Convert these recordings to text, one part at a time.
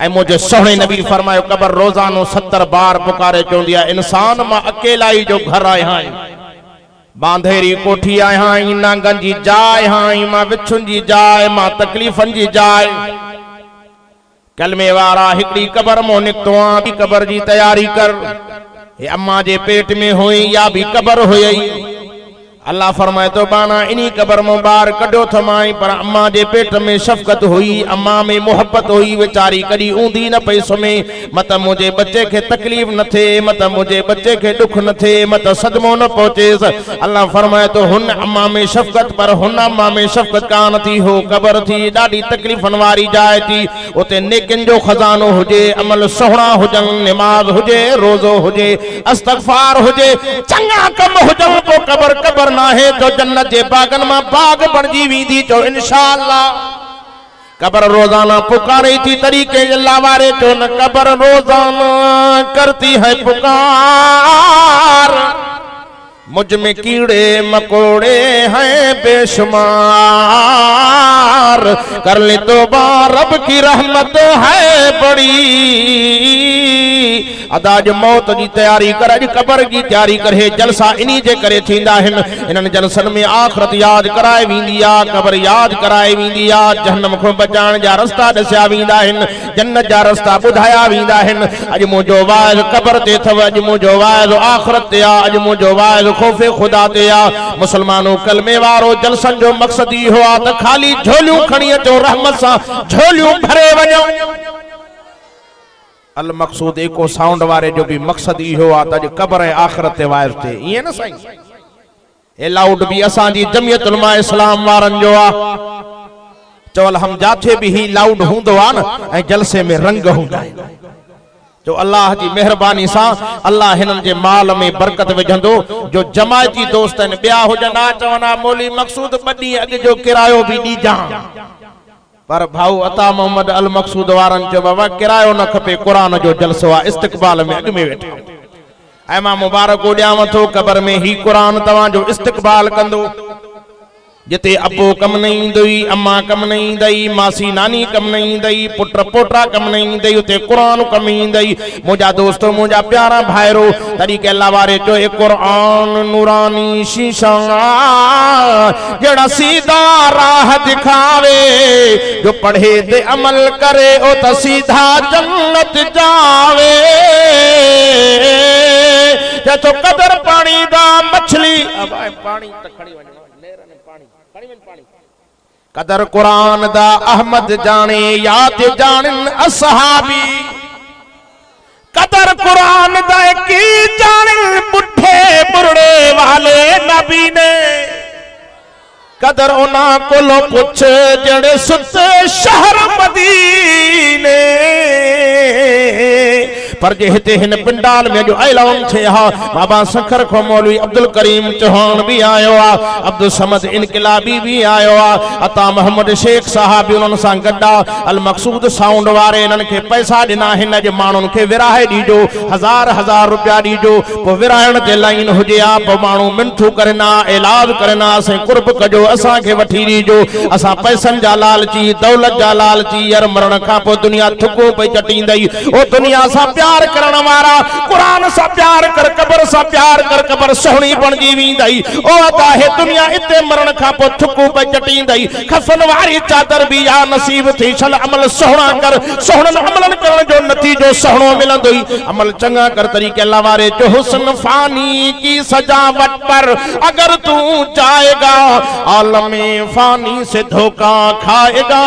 ऐ मुझे सोहणे नबी फरमायो कबर रोजानो 70 बार पुकारे चोंदी है इंसान मां अकेला ही जो घर आया है बांधेरी कोठी आया हाई नांगन जी जाए हाई मां विछुन जी जाए मां तकलीफन जी जाए कलमे वारा हिकड़ी कबर मो निकतो आ भी कबर जी तैयारी कर ये अम्मा जे पेट में हुई या भी कबर हुई अल्लाह फरमाए तो बाना इन्हीं कबर मुबार कड़ो थमाई पर अम्मा जे पेट में शफकत हुई अम्मा में मोहब्बत हुई बेचारी कड़ी ऊंधी न पई सुमे मत मुझे बच्चे के तकलीफ न थे मत मुझे बच्चे के दुख न थे मत सदमो न पहुंचे अल्लाह फरमाए तो हुन अम्मा में शफकत पर हुन अम्मा में शफकत कान थी हो कबर थी ॾाढी तकलीफन वारी जाए थी उते नेकिन जो खजानो हुजे अमल सोहणा हुजन नमाज हुजे रोजो हुजे इस्तगफार हुजे चंगा कम हुजन तो कबर कबर ना है तो जन्नत जे बागन में बाग बणजी वींदी जो इंशाअल्लाह कबर रोजाना पुकारे थी तरीके अल्लाह वारे जो न कबर रोजाना करती है पुकार मुझ में कीड़े मकोड़े हैं बेशुमार कर ले तो रब की रहमत है बड़ी अदाज मौत की तैयारी कर अज कबर की तैयारी करे जलसा इन्हीं जे करे थींदा हिन इन्हनि जलसन में आखिरत याद कराए वींदी आ कबर याद कराए वींदी आ जहन्नम को बचाण जा रास्ता दसिया वींदा हिन जन्नत जा रास्ता बुधाया वींदा हिन अज मुझो वाइद कबर ते थव अज मुझो वाइद आखिरत ते आ अज मुझो वाइद खौफे खुदा ते आ मुसलमानों कलमे वारो जलसन जो मकसद ही हुआ त खाली झोलियों खणी अचो रहमत सा झोलियों भरे वञो अल मकसूद एको साउंड वारे जो भी मकसद ही हुआ त कबर है आखिरत ते वाइज थे ये ना साईं ए लाउड भी असा जी जमियत उलमा इस्लाम वारन जो आ चवल हम जाथे भी ही लाउड हुंदो आ न ए जलसे में रंग हुंदा है जो अल्लाह की मेहरबानी सा अल्लाह हिनन जे माल में बरकत विझंदो जो जमायती दोस्त ने बिया हुजना चवना मौली मकसूद बडी अग जो किरायो भी दीजा पर भाऊ अता मोहम्मद अल मकसूद वारन जो बाबा किरायो न खपे कुरान जो जलसो आ इस्तकबाल में अग में वेठे ऐ मां मुबारक ॾियांव थो कबर में ही कुरान तवां जो इस्तकबाल कंदो जिते अबो कम नहीं इंदई अम्मा कम नहीं इंदई मासी नानी कम नहीं इंदई पुत्र पोटा कम नहीं इंदई उते कुरान कम इंदई मुझा दोस्तों मुझा प्यारा भाईरो तरीके अल्लाह वारे जो एक कुरान नूरानी शीशा जड़ा सीधा राह दिखावे जो पढ़े ते अमल करे ओ त सीधा जन्नत जावे तो कदर पानी दा मछली अब पानी तखड़ी वने कदर कुरान दा अहमद जाने याद जानन असहाबी कदर कुरान दा की जानन बुढ़े बुरड़े वाले नबी ने कदर उना कोलो पुछ जड़े सुते शहर मदीने पर जे हिते हिन पिंडाल में जो ऐलान थे हा बाबा सखर को मौलवी अब्दुल करीम चौहान भी आयो आ अब्दुल समद इनकलाबी भी आयो आ अता मोहम्मद शेख साहब भी उन सा गड्डा अल मकसूद साउंड वारे इनन के पैसा दिना हिन जे मानुन के विराहे दीजो हजार हजार रुपया दीजो पो विराहण ते लाइन हुजे आ पो मानु मिंठू करना इलाज करना से कुर्ब कजो असा के वठी दीजो असा पैसन जा लालची दौलत जा लालची यार मरण का पो दुनिया थुको पे चटींदई ओ दुनिया सा प्यार करण वारा कुरान सा प्यार कर कबर सा प्यार कर कबर सोहणी बणजी वींदई ओ अता है दुनिया इते मरण का पो थुको पे चटींदई खफन वारी चादर भी या नसीब थी छल अमल सोहणा कर सोहणन अमलन करण जो नतीजो सोहणो मिलंदई अमल चंगा कर तरीके अल्लाह वारे जो हुस्न फानी की सजावट पर अगर तू जाएगा आलम फानी से धोखा खाएगा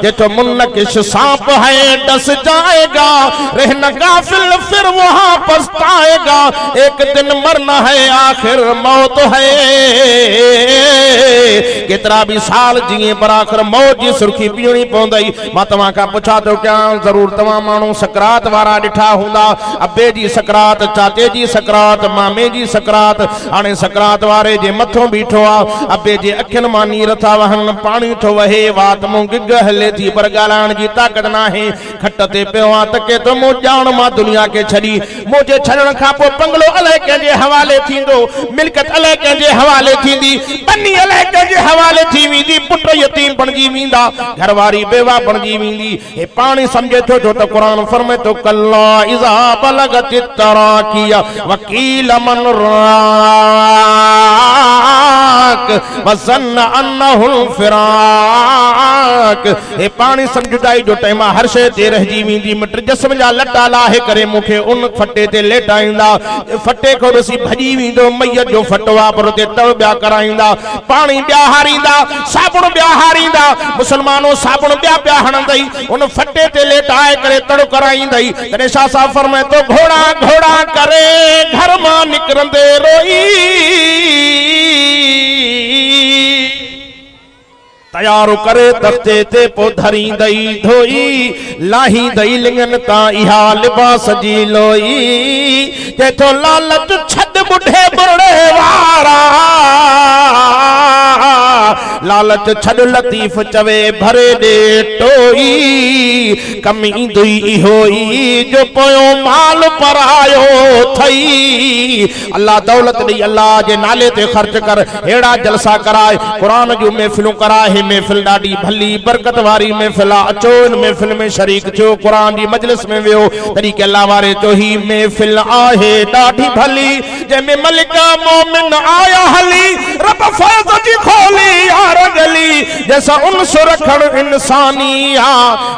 ये तो मुन्नकिश सांप है डस जाएगा रहना गाफिल फिर वहां पछताएगा एक दिन मरना है आखिर मौत है कितना भी साल जिए पर आखिर मौत जी सुर्खी पीनी पवंदई मां तव्हां का पुछा तो क्या जरूर तव्हां मानू सकरात वारा ॾिठा हूंदा अबे जी सकरात चाचे जी सकरात मामे जी सकरात हाणे सकरात वारे जे मथों बीठो आ अबे जे अखियुनि मां नीर था वहन पानी थो वहे वात मूं गिग हले थी पर ॻाल्हाइण जी ताक़त नाहे खट ते पियो आ तके तो मूं ॼाण ॼाण मां दुनिया के छॾी मुझे छॾण खां पोइ बंगलो अलाए कंहिंजे हवाले थींदो मिल्कत अलाए कंहिंजे हवाले थींदी बनी अलाए कंहिंजे हवाले थी वेंदी पुट यतीम बणजी वेंदा घरवारी बेवा बणजी वेंदी हे पाणी सम्झे थो जो त क़ुरान फरमाए तो कल्ला इज़ा बलगत तराकिया वकील मन वज़न्न अन्नहुल फिराक हे पानी समझदाई जो टाइम हर शे ते रहजी वेंदी मिट जिस्म जा लटा लाहे करे मुखे उन फटे ते लेटाईंदा फटे को ॾिसी भॼी वेंदो मैयत जो फटवा पर ते तव ॿिया कराईंदा पानी ॿिया हारींदा साबुण ॿिया हारींदा मुसलमानो साबुण ॿिया हणंदई उन फटे ते लेटाए करे तड़ कराईंदई तॾहिं छा सा फरमाए तो घोड़ा घोड़ा करे घर मां निकिरंदे रोई तैयार करे तख्ते ते पो धरींदई धोई लाहींदई लिंगन ता इहा लिबास जी लोई के तो लालच छद बुढ़े बुढ़े वारा लालच छद लतीफ चवे भरे दे टोई कमी दुई इहोई जो पोयो माल परायो थई अल्लाह दौलत दी अल्लाह जे नाले ते खर्च कर हेड़ा जलसा कराए कुरान जो महफिलूं कराए महफिल ॾाढी भली बरकत वारी महफिल आहे अचो इन महफिल में शरीक थियो कुरान जी मजलिस में वियो तॾहिं के अल्लाह वारे जो ही महफिल आहे ॾाढी भली जंहिंमें मलिका मोमिन आया हली रब फैज़ जी खोली यार गली जैसा उनस रखण इंसानी आ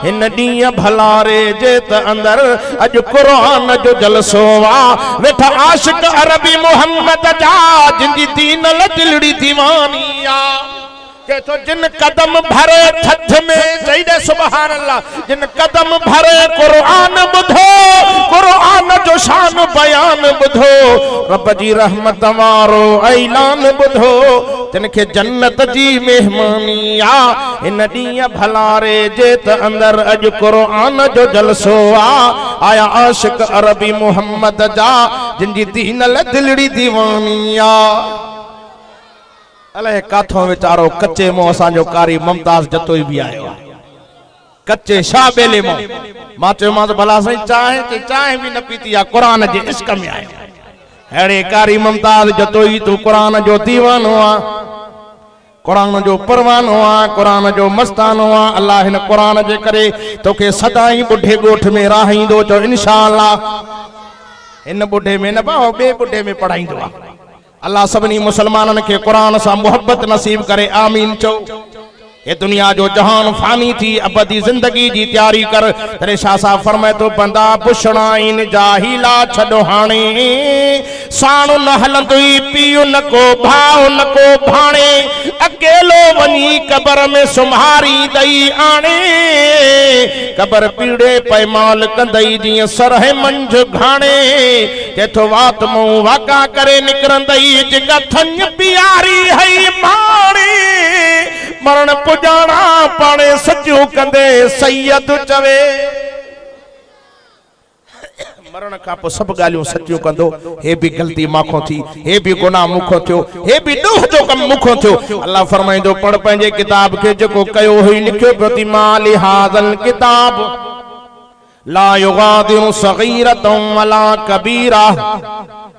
इन ॾींहं भलारे जे त अंदर अॼु कुरान जो जलसो आ वेठा आशिक अरबी मोहम्मद जा जिनजी दीन ल दिलड़ी दीवानी आ तो जिन कदम भरे थथ में चईदे सुभान अल्लाह जिन कदम भरे कुरान बुधो कुरान जो शान बयान बुधो रब जी रहमत वारो ऐलान बुधो जिनके जन्नत जी मेहमानी आ इन ॾींहं भलारे जे त अंदर अॼु कुरान जो जलसो आ आया आशिक अरबी मोहम्मद जा जिनजी दीन ल दिलड़ी दीवानी आ अलाए काथों वीचारो कच्चे मुंह असांजो कारी मुमताज जतोई भी आयो कच्चे शाह बेले मुंह मां चयोमांसि भला साईं चांहि भी न पीती आहे कुरान जे इश्क में आयो अहिड़े कारी मुमताज जतोई तू कुरान जो दीवानो आहे कुरान जो परवानो आहे कुरान जो मस्तानो आहे अल्लाह हिन कुरान जे करे तोखे सदाई बुढ़े ॻोठ में राहींदो चो इंशाअल्लाह इन बुढ़े में न भाउ ॿिए बुढ़े में पढ़ाईंदो आहे अल्लाह सभिनी मुसलमानन के कुरान से मोहब्बत नसीब करे आमीन चो ये दुनिया जो जहान फानी थी अबदी जिंदगी जी तैयारी कर तेरे शाह फरमाए तो बंदा पुछणा इन जाहिला छॾो हाणे साण न हलंदुई पीउ न को भाउ न को भाणे अकेलो वनी कबर में सुम्हारी दई आणे कबर पीड़े पैमाल कंदई जीअं सरह मंझ घाणे केथो वात मुंह वाका करे निकरंदई जिगा थन प्यारी हई माणी मरण पुजाणा पाणे सजू कंदे सैयद चवे मरण का पो सब गालियों सच्चियों कंदो हे भी गलती माखो थी हे भी गुनाह मुखो थियो हे भी डूह जो कम मुखो थियो अल्लाह फरमाइंदो पढ़ पंहिंजे किताब के जेको कयो हुई लिखियो प्रति माल हाज़ल किताब ला युगादिरु सगीरतम वला कबीरा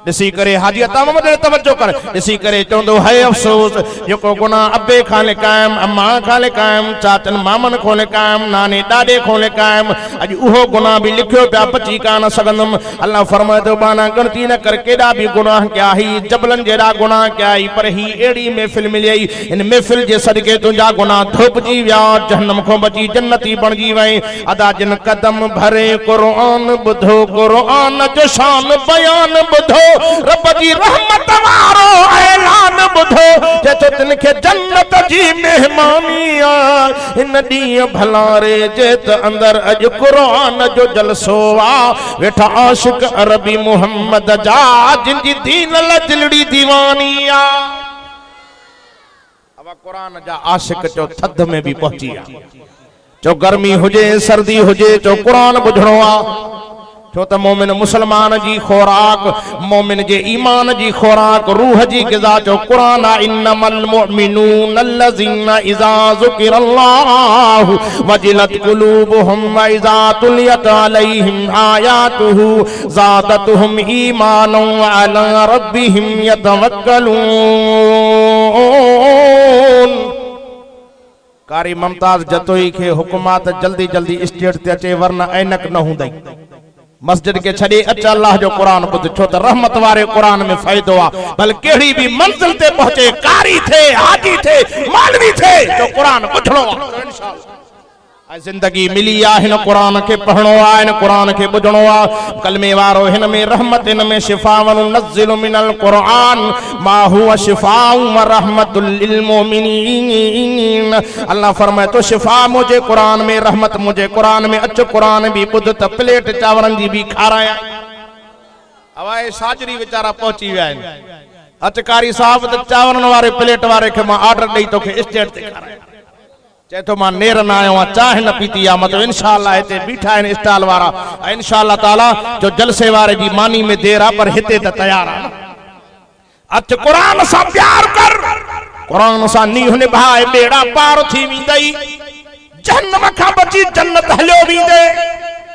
ॾिसी करे हाजी अता मोहम्मद तवज्जो कर ॾिसी करे चवंदो है अफ़सोस जेको गुनाह अबे खां लिकायम अम्मा खां लिकायम चाचन मामन खां लिकायम नाने ॾाॾे खां लिकायम अॼु उहो गुनाह भी लिखियो पिया बची कान सघंदुमि अल्लाह फरमाए थो बाना गिणती न कर केॾा भी गुनाह कया ही जबलन जहिड़ा गुनाह कया ही पर ही अहिड़ी महफ़िल मिली इन महफ़िल जे सदके तुंहिंजा गुनाह धोपजी विया जहन्नम खां बची जन्नती बणजी वई अदा जिन कदम भरे कुरान ॿुधो कुरान जो शान बयान ॿुधो रब जी रहमत वारो ऐलान ॿुधो जेतो तिनखे जन्नत जी मेहमानी आ इन ॾींहं भलारे जे त अंदर अॼु कुरान जो जलसो आ वेठा आशिक अरबी मोहम्मद जा जिनजी दीन ल दिलड़ी दीवानी आ अब कुरान जा आशिक चो थध में भी पहुंची आ चो गर्मी हुजे सर्दी हुजे चो कुरान ॿुधणो आ छो त मोमिन मुसलमान जी खुराक मोमिन जे ईमान जी खुराक रूह जी ग़िज़ा जो क़ुरान आ इन्नमल मुमिनून अल्लज़ीना इज़ा ज़ुकिरल्लाहु वजिलत क़ुलूबुहुम व इज़ा तुलियत अलैहिम आयातुहु ज़ादतहुम ईमानन व अला रब्बिहिम यतवक्कलून। कारी मुमताज जतोई के हुकुमात जल्दी जल्दी स्टेट ते अचे वरना ऐनक न हुंदई। मस्जिद के छड़े अच अल्लाह जो कुरान बुध छो त रहमत वारे कुरान में फायदो आ। भल केड़ी भी मंजिल ते पहुंचे कारी थे हाजी थे मालवी थे जो कुरान बुझणो इंशाअल्लाह जिंदगी मिली आ। हिन कुरान के पढ़णो आ हिन कुरान के बुझणो आ। कलमे वारो हिन में रहमत हिन में शिफा व नुनज़्ज़िलु मिनल कुरान मा हुवा शिफाउ व रहमतुल लिल मोमिनीन। अल्लाह फरमाए तो शिफा मुझे कुरान में रहमत मुझे कुरान में अच कुरान भी बुध त प्लेट चावरन जी भी खाराया। अवाए साजरी बेचारा पहुंची विया आहिनि। अचकारी साहब त चावरन वारे प्लेट वारे के मां ऑर्डर ॾेई तोखे स्टेट ते खाराया। चए तो मां नेर न आयो आहियां चाह न पीती आहे मतलब इंशाअल्लाह हिते बीठा आहिनि स्टॉल वारा इंशाअल्लाह ताला जो जलसे वारे जी मानी में देर आहे पर हिते त तयार आहे। अच कुरान सां प्यार कर कुरान सां नीह निभाए बेड़ा पार थी वेंदई जहन्नम खां बची जन्नत हलियो वेंदे।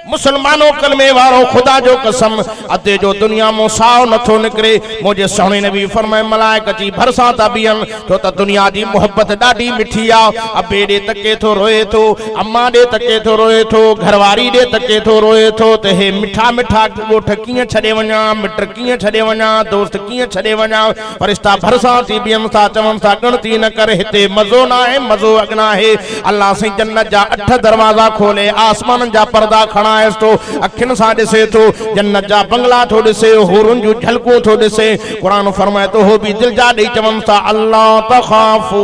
मुसलमानों कलमे वारो खुदा जो कसम अते जो दुनिया मो साओ नथो निकरे। मुझे सोहणे नबी फरमाए मलाइक जी भरसा ता बियन तो त दुनिया जी मोहब्बत डाडी मिठी आ। अबे दे तके तो रोए तो अम्मा दे तके तो रोए तो घरवारी दे तके तो रोए तो ते हे मिठा मिठा गोठ किए छडे वणा मिट किए छडे वणा दोस्त किए छडे वणा फरिश्ता भरसा ती बियन सा चवन सा गणती न कर हिते मजो ना है मजो अगना है। अल्लाह से जन्नत जा 8 दरवाजा खोले आसमान जा पर्दा खड़ा तो अखिन सा दिसे तो जन्नत जा बंगला थो दिसे हुरुन जो झलकू थो दिसे। कुरान फरमाए तो हो भी दिल जा दई चवन सा अल्लाह तखाफू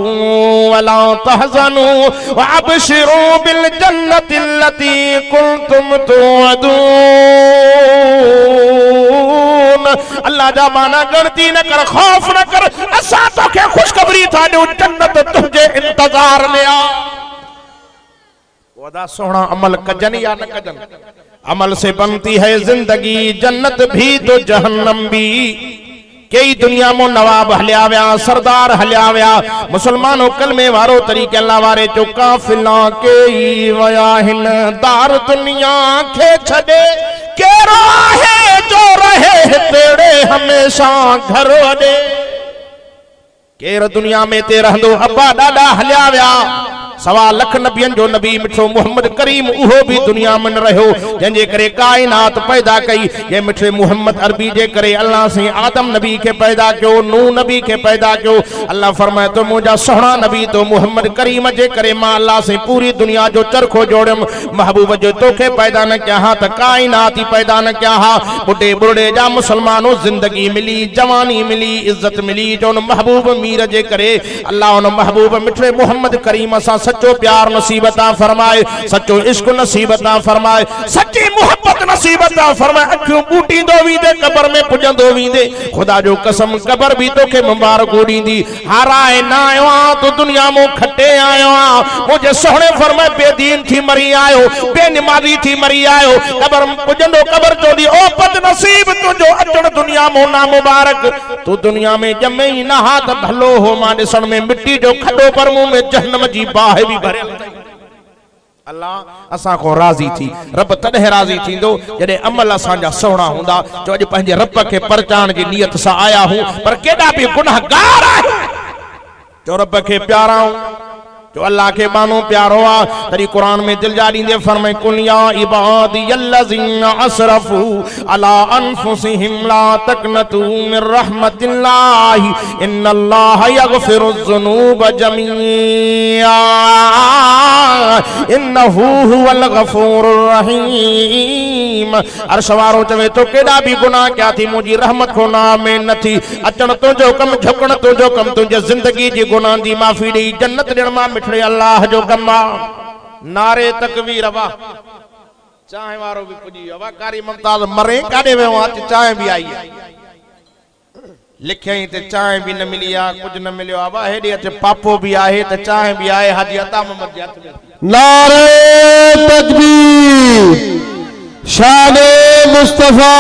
वला तहजनू व अबशिरू बिल जन्नति लती कुंतुम तुअदून। अल्लाह जा माना गणती न कर खौफ न कर असा तो के खुशखबरी था जो जन्नत तुझे इंतजार में आ। वदा सोहना अमल कजन या न कजन अमल से बनती है जिंदगी जन्नत भी तो जहन्नम भी। कई दुनिया में नवाब हलिया व्या सरदार हलिया व्या मुसलमानों कलमे वारो तरीके अल्लाह वारे जो काफिला के वया हिन दार दुनिया के छड़े के रहे जो रहे तेरे हमेशा घर वडे। केर दुनिया में ते रहंदो अब्बा डाडा हलिया व्या 1.25 लाख नबियन जो नबी मिठो मोहम्मद करीम उहो भी दुनिया में न रहो जंहिंजे करे कायनात पैदा कई। ये मिठे मोहम्मद अरबी जे करे अल्लाह से आदम नबी के पैदा क्यों नूह नबी के पैदा क्यों। अल्लाह फरमाए तो मुझा सोहना नबी तो मोहम्मद करीम जे करे मां अल्लाह से पूरी दुनिया जो चरखो जोड़म महबूब जो तोखे पैदा न किया हा त कायनात ही पैदा न किया हा। बुढ़े बुढ़े जा मुसलमानों जिंदगी मिली जवानी मिली इज्जत मिली जो महबूब मीर जे करे अल्लाह उन महबूब मिठे मोहम्मद करीम सा सच्चो प्यार नसीबता फरमाए सच्चो इश्क नसीबता फरमाए सच्ची मोहब्बत नसीबता फरमाए। अखियों बूटी दो वींदे कब्र में पुजंदो वींदे खुदा जो कसम कब्र भी तोखे मुबारक ॾींदी। हाराए ना आयो तो दुनिया मो खटे आयो मुझे सोहणे फरमाए बेदीन थी मरी आयो बेनमाजी थी मरी आयो कब्र पुजंदो कब्र चोदी ओ बद नसीब तुझो अचण दुनिया मो ना मुबारक तू दुनिया में जमे ही ना हाथ भलो हो मां ॾिसण में मिट्टी जो खॾो पर मुंह में जहन्नम जी बाहि भी भरे। अल्लाह असा को राजी थी रब तॾहिं राजी थींदो जॾहिं अमल असांजा सोहणा हूंदा। जो अॼु पंहिंजे रब खे परचाइण जी नियत सां आया हूं पर केॾा बि गुनाहगार आहियूं जो रब खे प्याराऊं जो अल्लाह के मानो प्यारो आ तरी कुरान में दिल जा दींदे फरमाए कुल या इबादी अल्लज़ीना असरफू अला अनफुसिहिम ला तकनतू मिर रहमतिल्लाह इन्नल्लाह यगफिरुज़्ज़ुनूब जमीआ इन्नहू हुवल गफूरुर रहीम। अर्श वारो चवे तो केॾा भी गुनाह क्या थी मुंहिंजी रहमत को नाम में न थी अचण तुंहिंजो कम झुकण तुंहिंजो कम तुंहिंजे जिंदगी जी गुनाह जी माफ़ी ॾेई जन्नत ॾियण मां मिठड़े अल्लाह जो कम आ। नारे तकबीर वा चाहे वारो भी पुजी वा कारी मुमताज मरे काॾे वियो आहे चाहे भी आई लिखई ते चाहे भी न मिली आ कुछ न मिलियो आ वा हेॾे अच पापो भी आहे त चाहे भी आहे हाजी अता मोहम्मद जे हथ में। नारे तकबीर शान मुस्तफा,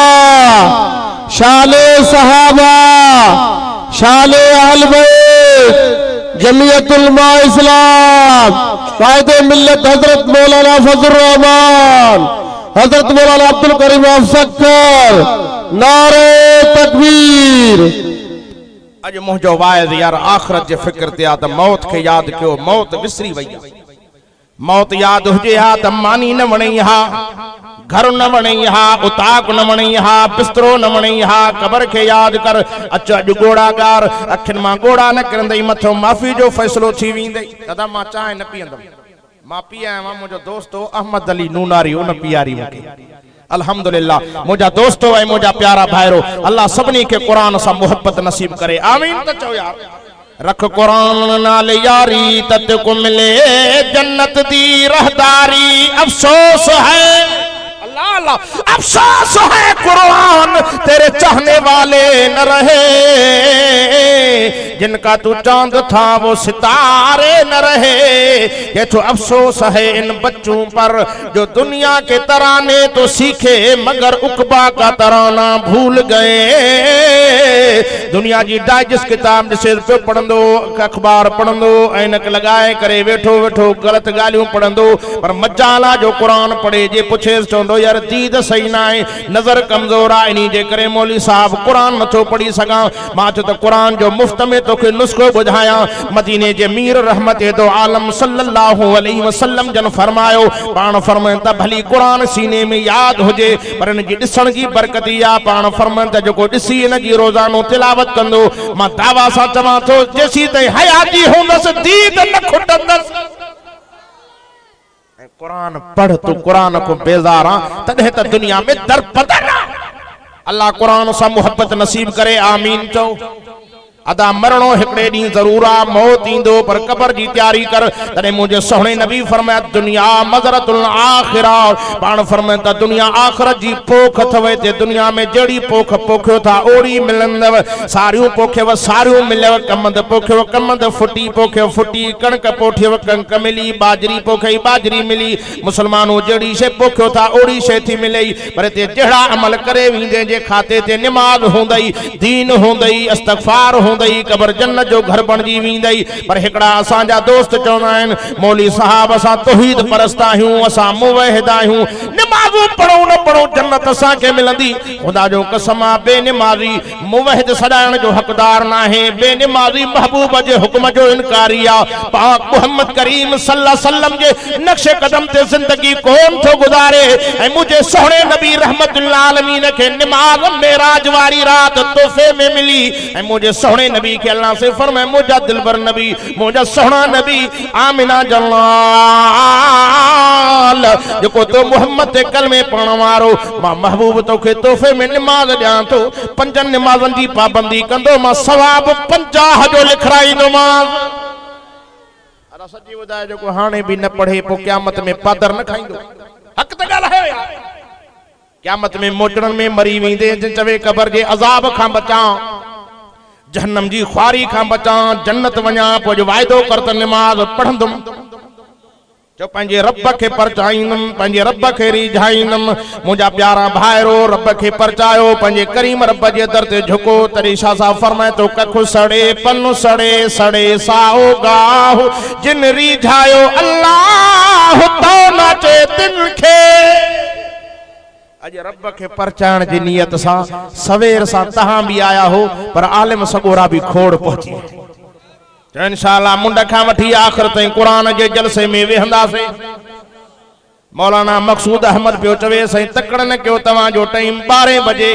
शान सहाबा, शान अहल बैत, जमियतुल उलमा इस्लाम, कायदे मिल्लत हजरत मौलाना फजल रहमान, हजरत मौलाना अब्दुल करीम अफसक्कर, नारे तकबीर। अज मुझो वाइज यार आखिरत जे फिक्र ते आ त मौत के याद कयो, मौत विसरी वई। मौत याद हुजे हा त मानी न वणई हा, घर न वणई हा, उताक न वणई हा, बिस्तरो न वणई हा, कबर के याद कर। अच अज गोड़ा गार, अखिन मां गोड़ा न किरंदई, मथो माफ़ी जो फैसलो थी वेंदई। दादा मां चांहि न पीअंदम, मां पी आया आहियां। मुंहिंजो दोस्तो अहमद अली नूनारी उन पीआरी मूंखे। अल्हम्दुलिल्लाह मुझा दोस्तों ऐं मुझा प्यारा भाइरो, अल्लाह सभिनी के कुरान सां मोहब्बत नसीब करे। आमीन त चओ यार। रख कुरान नाल यारी तत को मिले जन्नत दी रहदारी। अफसोस है अल्लाह अल्लाह, अफसोस है कुरान तेरे चाहने वाले न रहे, जिनका तू चांद था वो सितारे न रहे। ये तो अफसोस है इन बच्चों पर जो दुनिया के तराने तो सीखे मगर उकबा का तराना भूल गए। दुनिया जी डाइजेस्ट किताब जिसे पे पढ़ंदो, अखबार पढ़ंदो, ऐनक लगाए करे वेठो वेठो गलत गालियों पढ़ंदो, पर मजाला जो कुरान पढ़े जे पुछे चवंदो यार दीद सही ना है, नजर कमजोर आहे, इन्ही जे करे मौली साहब कुरान नथो पढ़ी सघां। मां चयो त कुरान जो मुफ्त में तोखे नुस्खो ॿुधायां। मदीने जे मीर रहमत दो आलम सल्लल्लाहु अलैहि वसल्लम जन फरमायो, पाण फरमाइनि त भली कुरान सीने में याद हुजे पर इन जी ॾिसण जी बरकत आहे। पाण फरमाइनि त जेको ॾिसी इन जी रोज़ानो तिलावत कंदो, मां दावा सां चवां थो जेसीं ताईं हयाती हूंदसि दीद न खुटंदसि। कुरान पढ़, तू कुरान को बेज़ार आ तॾहिं त दुनिया में दर बदर। अल्लाह कुरान सां मोहब्बत नसीब करे। आमीन चओ। अदा मरणो हिकड़े ॾींहुं ज़रूर आ, मौत ईंदो पर कबर जी तैयारी कर। तॾहिं मुंहिंजे सोहणे नबी फरमाया दुनिया मज़रतुल आखिरा। पाण फरमाइनि त दुनिया आख़िरत जी पोख अथव। हिते दुनिया में जहिड़ी पोख पोखियो था ओड़ी मिलंदव। सारियूं पोखियव सारियूं मिलव, कमंद पोखियव कमंद, फुटी पोखियव फुटी, कणक पोखियव कणक मिली, बाजरी पोखई बाजरी मिली। मुसलमानों जहिड़ी शइ पोखियो था ओड़ी शइ थी मिलई। पर हिते जहिड़ा अमल करे वेंदे, जे खाते ते निमाज़ हूंदई, दीन हूंदई, इस्तग़फ़ार हूंदई, कबर जन्नत जो घर बणजी वेंदई। पर हिकड़ा असांजा दोस्त चवंदा आहिनि मौली साहब असां तौहीद परस्त आहियूं, असां मुवहिद आहियूं, निमाज़ूं पढ़ूं न पढ़ूं जन्नत असांखे मिलंदी। ख़ुदा जो कसम आहे बेनिमाज़ी मुवहिद सॾाइण जो हक़दार न आहे, बेनिमाज़ी महबूब जे हुक्म जो इनकारी आहे। पाक मुहम्मद करीम सल्लल्लाहु अलैहि वसल्लम जे नक्शे कदम ते ज़िंदगी कोन थो गुज़ारे। ऐं मुंहिंजे सोहणे नबी रहमतुल्लाह आलमीन खे निमाज़ मेराज वारी रात तोहफ़े में मिली। ऐं मुंहिंजे सोहणे नबी के अल्लाह से फरमाए मुझा दिलबर नबी, मुझा सोहना नबी आमिना जलाल जेको तो मोहम्मद ते कलमे पढ़ण वारो, मां महबूब तोखे तोहफ़े में निमाज़ ॾियां थो। 5 निमाज़नि जी पाबंदी कंदो, मां सवाब 50 जो लिखाईंदोमांस। अरे सच्ची ॿुधाए जेको हाणे बि न पढ़े पोइ क़यामत में पादर न खाईंदो। हक़ त ॻाल्हायो यार। क़यामत में मोटड़नि में मरी वेंदे, चवे कबर जे अज़ाब खां बचां, जहन्नम जी ख्वारी खां बचां, जन्नत वञा, पोइ जो वाइदो कर त निमाज़ पढ़ंदुमि। जो पंहिंजे रब खे परचाईंदुमि, पंहिंजे रब खे रिझाईंदुमि। मुंहिंजा प्यारा भाइरो रब खे परचायो, पंहिंजे करीम रब जे दर ते झुको। तॾहिं शाह साहब फरमाए तो कखु सड़े पन सड़े सड़े साओ गाहु, जिन रिझायो अल्लाह तो नाचे तिन खे। अज रब के परचाण जी नियत सां सवेर सां तहां भी आया हो, पर आलिम सगोरा भी खोड़ पहुंची। इंशाअल्लाह मुंड खां वठी आखिर ताईं कुरान जे जलसे में वेहंदासीं। मौलाना मकसूद अहमद पियो चवे सही तकड़ न कयो, तव्हां जो टाइम 12 बजे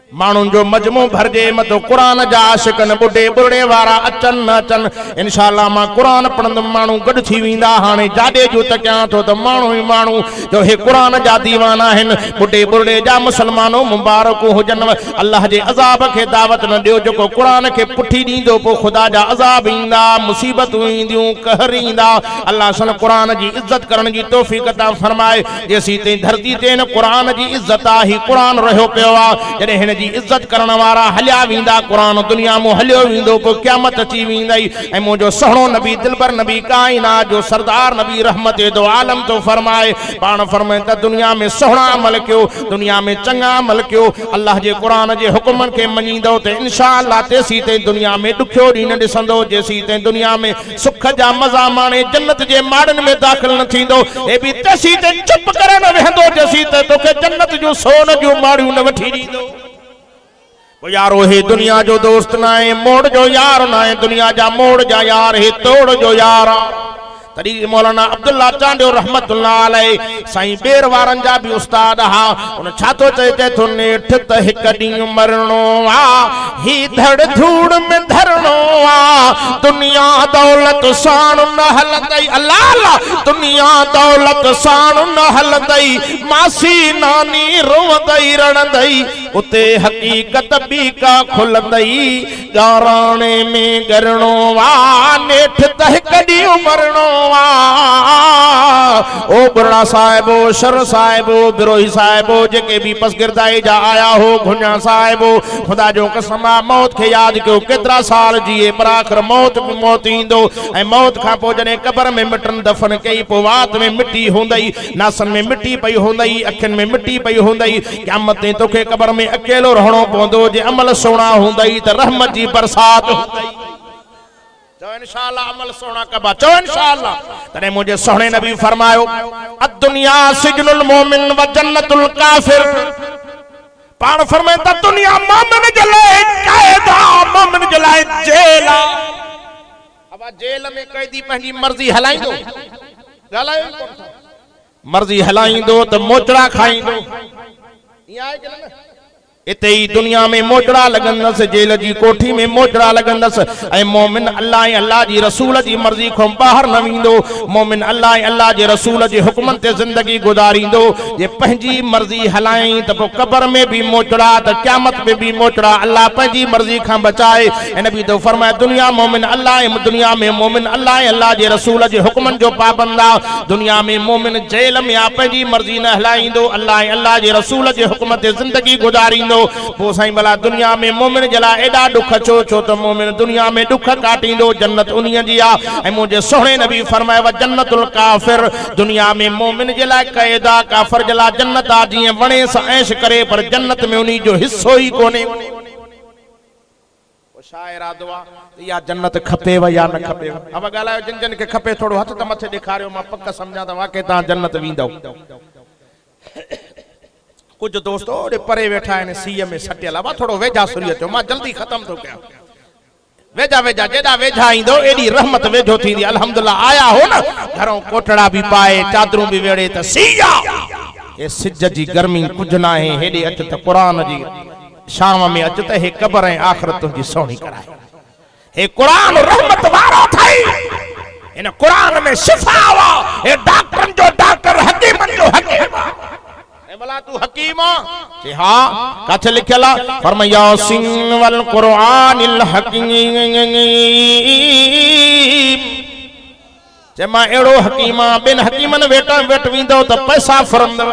मानुन जो मजमू भरजे, मतो कुरान जा आशिकन बुढ़े बुढ़े वारा अचन न अचन। इंशाअल्लाह मां कुरान पढ़ंदुमि, माण्हू गॾु थी वेंदा। हाणे जाॾे जो त कयां थो त माण्हू ई माण्हू जो हे कुरान जा दीवाना आहिनि, बुढ़े बुढ़े जा मुसलमानो मुबारकूं हुजनि। अल्लाह जे अज़ाब खे दावत न ॾियो। जेको कुरान खे पुठी ॾींदो पोइ ख़ुदा जा अज़ाब ईंदा, मुसीबतूं ईंदियूं, कहर ईंदा। अल्लाह सन कुरान जी इज़त करण जी तौफ़ीक़ अता फरमाए। जेसीं ताईं धरती ते हिन कुरान जी इज़त आहे, क़ुरान रहियो पियो आहे। जॾहिं हिन हिन जी इज्जत करण वारा हलिया वेंदा क़ुरान दुनिया में हलियो वेंदो पोइ क़यामत अची वेंदई ऐं मुंहिंजो सुहिणो नबी दिलबर नबी काइनात जो सरदार नबी रहमत दो आलम तो फरमाए पाण फरमाए त दुनिया में सुहिणा अमल कयो दुनिया में चङा अमल कयो अल्लाह जे क़ुरान जे हुकुमनि खे मञींदो त इंशाअल्लाह तेसी ते दुनिया में ॾुखियो ॾींहुं न ॾिसंदो जेसी ते दुनिया में सुख जा मज़ा माणे जन्नत जे माड़नि में दाख़िल न थींदो ए बि तेसी ते चुप करे न वेहंदो जेसी ते तोखे जन्नत जो सोन जूं माड़ियूं न वठी ॾींदो यारो हे दुनिया जो दोस्त ना है मोड़ जो यार ना है दुनिया जा मोड़ जा यार हे तोड़ जो यार तरी मौलाना अब्दुल्ला चांडियो रहमतुल्लाह अलैह साईं बेर वारन जा भी उस्ताद हा उन छातो चए थो नेठ त हिक ॾींहुं मरणो आ ही धड़ धूड़ में धरणो आ दुनिया दौलत साण न हलंदई अल्लाह अल्लाह दुनिया दौलत साण न हलंदई मासी नानी रोवंदई रणंदई उते हकीकत बि का खुलंदई गाराणे में गरणो आ नेठ त हिक ॾींहुं मरणो ओ बुरा साहिबो शर साहिबो बिरोही साहिबो जेके भी पसगिरदाई जा आया हो घुन्या साहिबो खुदा जो कसम मौत के याद कयो केतरा साल जिए पर आखिर मौत भी मौत इंदो ऐं मौत खां पोइ जने कब्र में मिटन दफन कई पोइ वात में मिट्टी हुंदई नासन में मिट्टी पई हुंदई अखिन में मिट्टी पई हुंदई क़यामत ते तोखे कब्र में अकेलो रहणो पवंदो जे अमल सोना हुंदई त रहमत जी बरसात हुंदई चो इंशाअल्लाह अमल सोना कबा चो इंशाअल्लाह तने मुझे सोहणे नबी फरमायो अद्दुनिया सिजनुल मोमिन व जन्नतुल काफिर पाण फरमाए त दुनिया मोमिन जे लाइ कैद आ मोमिन जे लाइ जेल आ अब जेल में कैदी पंहिंजी मर्जी हलाइंदो ॻाल्हायो मर्जी हलाइंदो त मोचड़ा खाइंदो इहा आहे कि न इते ही दुनिया में मोचड़ा लगंदस जेल जी कोठी में मोचड़ा लगंदस ऐं मोमिन अल्लाह ऐं अल्लाह जी रसूल जी मर्जी खां बाहर न वेंदो मोमिन अल्लाह ऐं अल्लाह जे रसूल जे हुक्मन ते जिंदगी गुजारींदो जे पंहिंजी मर्जी हलाई त पोइ कब्र में भी मोचड़ा त क़यामत में भी मोचड़ा अल्लाह पंहिंजी मर्जी खां बचाए ऐं नबी तो फरमाए दुनिया मोमिन अल्लाह ऐं दुनिया में मोमिन अल्लाह ऐं अल्लाह जे रसूल जे हुक्मन जो पाबंद आ दुनिया में मोमिन जेल में आ पंहिंजी मर्जी न हलाईंदो अल्लाह ऐं अल्लाह जे रसूल जे हुक्म ते जिंदगी गुजारींदो पो साईं भला दुनिया में मोमिन जे लाइ एॾा ॾुख छो त मोमिन दुनिया में ॾुख काटींदो जन्नत उन्हीअ जी आहे ऐं मुंहिंजे सोहणे नबी फरमाए व जन्नतुल काफिर दुनिया में मोमिन जे लाइ क़ैद आहे काफ़िर जे लाइ जन्नत आहे जीअं वणे सां ऐश करे पर जन्नत में उन्ही जो हिस्सो ई कोन्हे छा इरादो आहे इहा जन्नत खपेव या न खपेव अब ॻाल्हायो जिन जिन खे खपे थोरो हथ त मथे ॾेखारियो मां पक सम्झां त वाकई तव्हां जन्नत वेंदव कुछ दोस्त ओडे परे बैठा है सीए में सटियल बा थोड़ो वेझा सुरी अचो मां जल्दी खत्म तो कया वेझा वेझा जेड़ा वेझा ईंदो एडी रहमत वेझो थींदी अल्हम्दुलिल्लाह आया हो न घरों कोटड़ा भी पाए चादरूं भी वेड़े त सीया ए सिज जी गर्मी कुछ ना है हेडी अच त कुरान जी शाम में अच त हे कब्र ऐं आखिरत जी सोणी कराए हे कुरान रहमत वारो थई इन कुरान में शिफा वा हे डॉक्टर जो डॉक्टर हकीमन जो हकीम भला तू हकीम जे हां काथे लिखियल फरमाया यासीन वल कुरानिल हकीम जे मां एड़ो हकीम बिन हकीमन वेट विंदो त पैसा फरंदव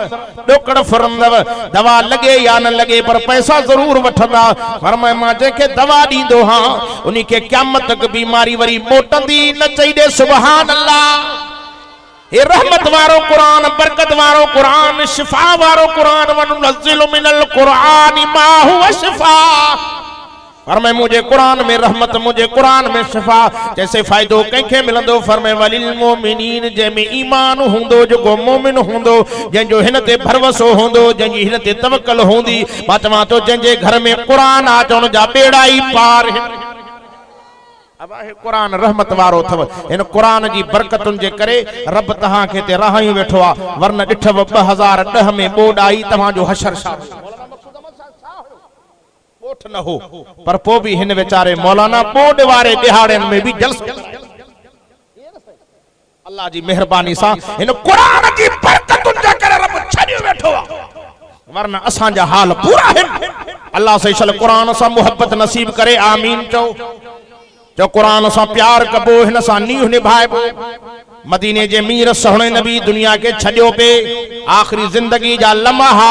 डोकड़ फरंदव दवा लगे या न लगे पर पैसा जरूर वठंदा फरमाया मां जेके दवा दींदो हां उनी के क़यामत तक बीमारी वरी मोटंदी न चई दे सुभान अल्लाह ये रहमत वारो कुरान बरकत वारो कुरान शिफा वारो कुरान वनुनज़्ज़िलु मिनल कुरान मा हुवा शिफा फरमाए मुझे कुरान में रहमत मुझे कुरान में शिफा जैसे फायदो कंखे मिलंदो फरमाए वलिल मोमिनीन जे में ईमान हुंदो जो मोमिन हुंदो जन जो हिन ते भरवसो हुंदो जन जी हिन ते तवक्कल हुंदी मां चवां तो जन जे घर में कुरान आ चवण जा बेड़ा ई पार अब है कुरान रहमत वारो थव इन कुरान जी बरकतुन जे करे रब तहां के ते रहाई वेठो आ वरना ॾिठव 2010 में बोड आई तहां जो हशर शा बोठ न हो पर पो भी हिन बेचारे मौलाना बोड वारे दिहाड़न में भी जलसो अल्लाह जी मेहरबानी सा इन कुरान जी बरकतुन जे करे रब छडियो वेठो आ वरना असां जा हाल पूरा है अल्लाह से सल कुरान सा मोहब्बत नसीब करे आमीन चो जो कुरान सा प्यार कबो हिन सा नीह निभाइबो मदीने जे मीर सोहणे नबी दुनिया के छड़ियो पे आखिरी जिंदगी जा लम्हा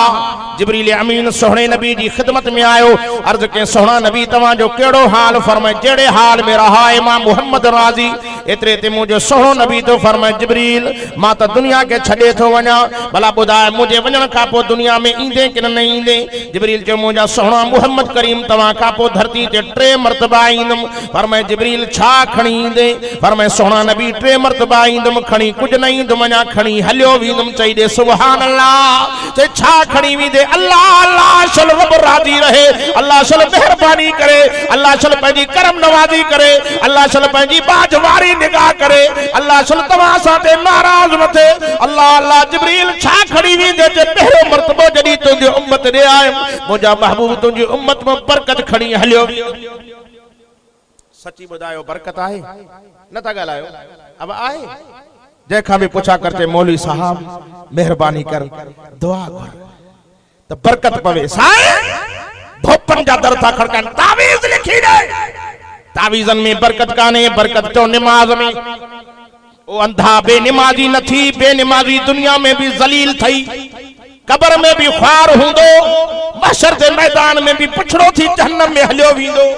जिब्रील अमीन सोहणे नबी जी खिदमत में आयो अर्ज के सोहणा नबी तवा जो केड़ो हाल फरमाए जेड़े हाल में रहा है मां मोहम्मद राजी एतरे ते मुझे सोहणो नबी तो फरमाए जिब्रील मां त दुनिया के छड़े थो वना भला बुधाए मुझे वजन का पो दुनिया में इंदे कि न इंदे जिब्रील जो मुझा सोहणा मोहम्मद करीम तवा का पो धरती ते 3 मर्तबा इंदम फरमाए जिब्रील छा खणी इंदे फरमाए सोहणा नबी 3 मर्तबा इंदम खणी कुछ न इंदम वना खणी हलियो विंदम चई दे सुभान अल्लाह ते छा खणी विंदे अल्लाह अल्लाह सल रब राजी रहे अल्लाह सल मेहरबानी करे अल्लाह सल पंहिंजी करम नवाजी करे अल्लाह सल पंहिंजी बाजवारी निगाह करे अल्लाह सल तवा साथे नाराज मथे अल्लाह अल्लाह जिब्रील छा खड़ी विंदे जे पहिरो मर्तबो जडी तुंहिंजी उम्मत ॾे आयम मुंहिंजा महबूब तुंहिंजी उम्मत में बरकत खणी हलियो सची ॿुधायो बरकत आहे न था ॻाल्हायो अब आहे जंहिंखां बि पुछा करते मौलवी साहब मेहरबानी कर दुआ कर तो बरकत पवे साईं भोपन जा दर था खड़कन तावीज़ लिखी दे तावीज़न में बरकत काने बरकत तो नमाज में ओ अंधा बेनमाजी न थी बेनमाजी दुनिया में भी जलील थई कब्र में भी ख्वार हुंदो महशर के मैदान में भी पुछड़ो थी जहन्नम में हलियो विंदो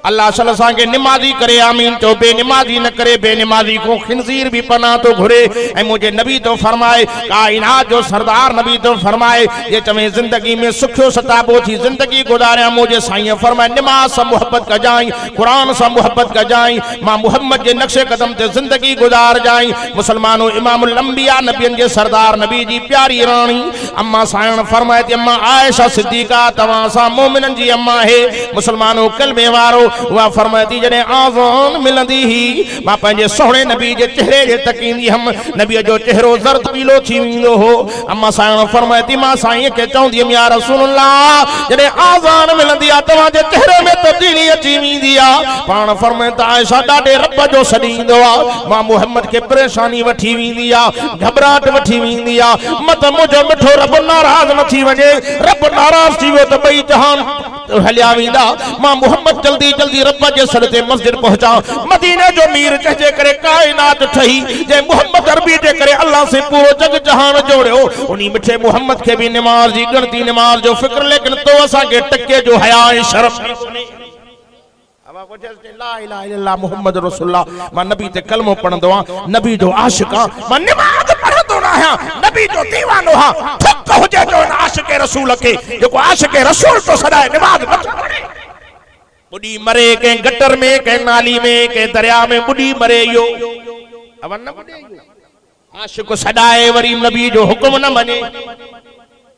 अल्लाह सल के नमाजी करे आमीन तो बेनमाजी न करे बेनमाजी को खिंजीर भी पना तो घुरे ए मुझे नबी तो फरमाए कायनात जो सरदार नबी तो फरमाए ये चमे जिंदगी में सुखियो सताबो थी जिंदगी गुजारिया मुझे साईं फरमाए नमाज से मोहब्बत का जाई कुरान से मोहब्बत का जाई मां मोहम्मद के नक्शे कदम ते जिंदगी गुजार जाई मुसलमानों इमामुल अंबिया नबियन के सरदार नबी जी प्यारी रानी अम्मा साईं फरमाए थी अम्मा आयशा सिद्दीका तवा सा मोमिनन जी अम्मा है मुसलमानों कलमे वारो वह फरमाती जने आज़ान मिलंदी ही मां पंहिंजे सोहणे नबी जे चेहरे जे तकींदी हम नबी जो चेहरो जर्द पीलो थी विंदो हो अम्मा साईं फरमाती मां साईं के चौंदी या रसूल अल्लाह जने आज़ान मिलंदी आ तवा जे चेहरे में तब्दीली अची विंदी आ पाण फरमाता आयशा ॾाढे रब जो सॾींदो आ मां मोहम्मद के परेशानी वठी विंदी आ घबराहट वठी विंदी आ मत मुझो मिठो रब नाराज न थी वञे रब नाराज थी वियो त ॿई जहान हलिया विंदा मां मोहम्मद जल्दी जल्दी रब जे सदके मस्जिद पहुंचा मदीने जो मीर कहे करे कायनात ठही जे मोहम्मद अरबी जे करे अल्लाह से पूरो जग जहान जोड़ियो उनी मिठे मोहम्मद के भी नमाज जी गणती नमाज जो फिक्र लेकिन तो असा के टके जो हया शर्म अब को ला इलाहा इल्लल्लाह मोहम्मद रसूलुल्लाह मां नबी ते कलमो पढ़ंदो आ नबी जो आशिक आ मां नमाज पढ़ंदो ना हा नबी जो दीवानो हा ठक हुजे जो आशिक रसूल के जो आशिक रसूल तो सदाए नमाज मत पढ़े बुढ़ी मरे के गटर में के नाली में के दरिया में बुढ़ी मरे यो अब न बुढ़े यो आशिक सदाए वरी नबी जो हुक्म न मने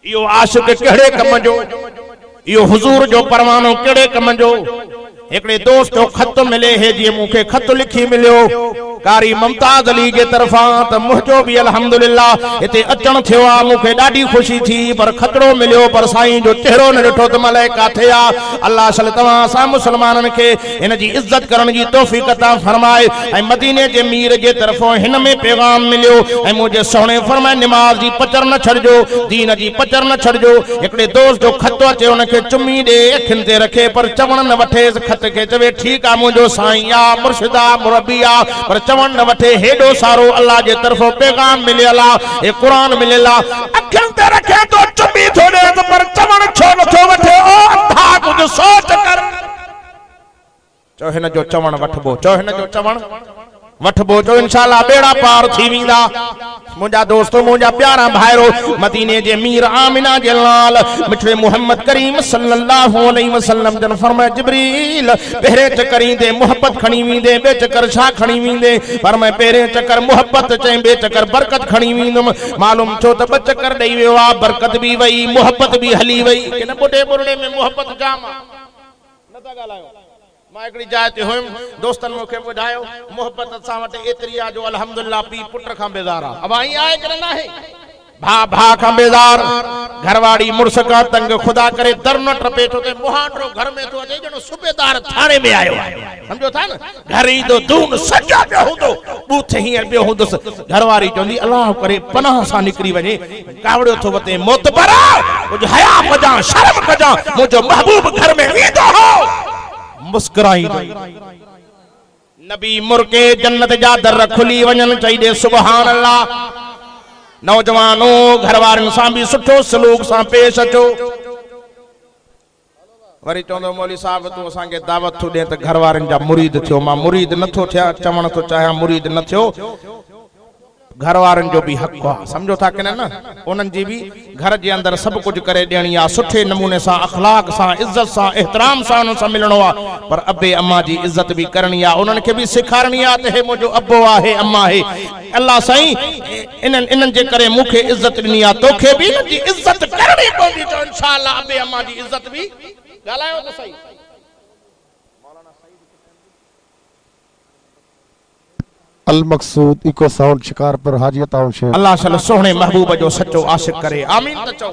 यो आशिक केड़े कम जो यो हुजूर जो परवानो केड़े कम जो एकड़े दोस्त जो खत मिले है जी मुखे खत लिखी मिलियो कारी मुमताज अली के तरफा त मुझो भी अल्हम्दुलिल्लाह इते अचण थियो आ मुखे ॾाढी खुशी थी पर खतरो मिलियो पर साईं जो चेहरो न ॾिठो त मलाए काथे आ अल्लाह सल तवा सा मुसलमानन के इन जी इज्जत करण जी तौफीक अता फरमाए ऐं मदीने जे मीर जे तरफों हिन में पैगाम मिलियो ऐं मुझे सोहणे फरमाए नमाज जी पचर न छड़जो दीन जी पचर न छड़जो एकड़े दोस्त जो खत अचे उन के चुमी दे अखिन ते रखे पर चवण न वठे खत के चवे ठीक आ मुझो साईं आ मुर्शिदा मुरब्बी आ पर चवण न वठे हेडो सारो अल्लाह जे तरफों पैगाम मिलियल आ ए कुरान मिलियल आ अखिन ते रखे तो चुमी थोड़े पर चवण छो नथो वठे ओ अंधा कुछ सोच कर चो हिन जो चवण वठबो चो हिन जो चवण वठबो जो इंशाअल्लाह बेड़ा पार थी विंदा मुझा दोस्तों मुझा प्यारा भाईरो मदीने जे मीर आमिना जे लाल मिठे मोहम्मद करीम सल्लल्लाहु अलैहि वसल्लम जन फरमाए जिब्रील पहिरे चकरी दे मोहब्बत खणी विंदे बे चकर छा खणी विंदे फरमाए पहिरे चकर मोहब्बत चई बे चकर बरकत खणी विंदम मालूम छो त ब चकर दई वियो आ बरकत भी वई मोहब्बत भी हली वई किन बुढ़े बुढ़े में मोहब्बत जाम नता गालायो मां एकड़ी जाय ते होम दोस्तन मुखे बुधायो मोहब्बत सा वटे एतरी आ जो अल्हम्दुलिल्लाह पी पुत्र खां बेजार आ अब आई आए करे ना है भा भा खां बेजार घरवाड़ी मुर्स का तंग खुदा करे दर न टपे तो ते मुहांडरो घर में तो अजे जनो सूबेदार थाने में आयो समझो था ना घर ही तो दून सजा पे हुंदो बूथे ही पे हुंदस घरवाड़ी चोंदी अल्लाह करे पनाह सा निकरी वने कावड़ो तो वते मौत बरा कुछ हया कजा शर्म कजा मुजो महबूब घर में वींदो हो मुस्कुराई नबी मुर्के जन्नत जा दर खुली वञनि चाहिए सुभान अल्लाह। नौजवानो घर वारनि सां भी सुठो सलूक सां पेश अचो। वरी चवंदो मौली साहब तू असांखे दावत थो ॾे त घर वारनि जा मुरीद थियो। मां मुरीद नथो थिया चवण थो चाहियां मुरीद न थियो। घर वारनि जो भी हक़ आहे समझो था कि न। उन्हनि जी भी घर जे अंदर सब कुछ करे ॾियणी आहे सुठे नमूने सां अखलाक सां इज्जत सां एहतराम सां उन्हनि सां मिलणो आहे। पर अबे अम्मा जी इज्जत भी करणी आहे उन्हनि खे भी सेखारणी आहे त हे मुंहिंजो अबो आहे अम्मा आहे। अल्लाह साईं इन्हनि जे करे मूंखे इज्जत ॾिनी आहे तोखे भी इन्हनि जी इज्जत करणी पवंदी। तो इंशाअल्लाह अबे अम्मा जी इज्जत भी ॻाल्हायो त सही। अल मकसूद इको साउंड शिकारपुर हाजी अताउन शेख। अल्लाह सोहणे महबूब जो सच्चो आशिक करे आमीन त चओ।